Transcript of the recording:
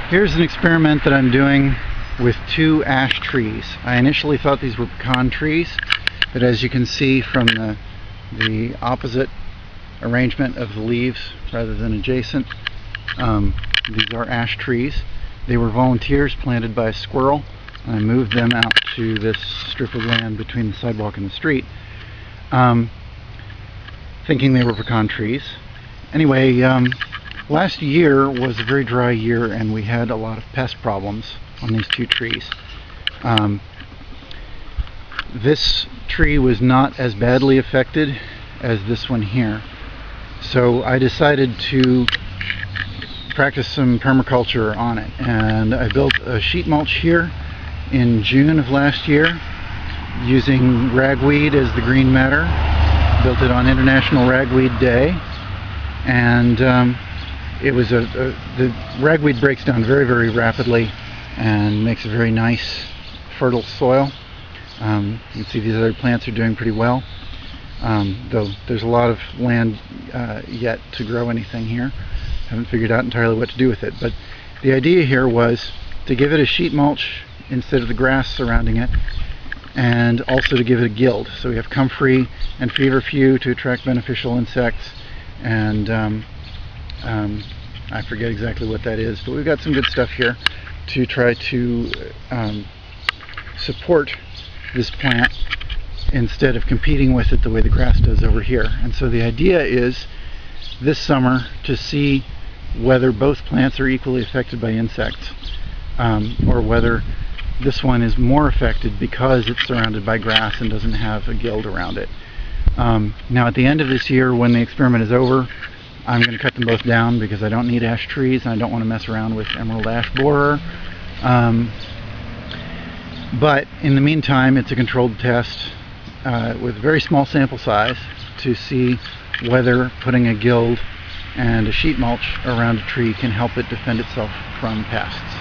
Here's an experiment that I'm doing with two ash trees. I initially thought these were pecan trees, but as you can see from the opposite arrangement of the leaves rather than adjacent, these are ash trees. They were volunteers planted by a squirrel, and I moved them out to this strip of land between the sidewalk and the street, thinking they were pecan trees. Anyway, last year was a very dry year and we had a lot of pest problems on these two trees. This tree was not as badly affected as this one here. So I decided to practice some permaculture on it, and I built a sheet mulch here in June of last year using ragweed as the green matter. Built it on International Ragweed Day, and it was the ragweed breaks down very, very rapidly and makes a very nice fertile soil. You can see these other plants are doing pretty well, though there's a lot of land yet to grow anything here. Haven't figured out entirely what to do with it, but the idea here was to give it a sheet mulch instead of the grass surrounding it, and also to give it a gild. So we have comfrey and feverfew to attract beneficial insects, and I forget exactly what that is, but we've got some good stuff here to try to support this plant instead of competing with it the way the grass does over here. And so the idea is this summer to see whether both plants are equally affected by insects, or whether this one is more affected because it's surrounded by grass and doesn't have a gild around it. Now at the end of this year, when the experiment is over, I'm going to cut them both down because I don't need ash trees and I don't want to mess around with emerald ash borer. But in the meantime, it's a controlled test with a very small sample size to see whether putting a gild and a sheet mulch around a tree can help it defend itself from pests.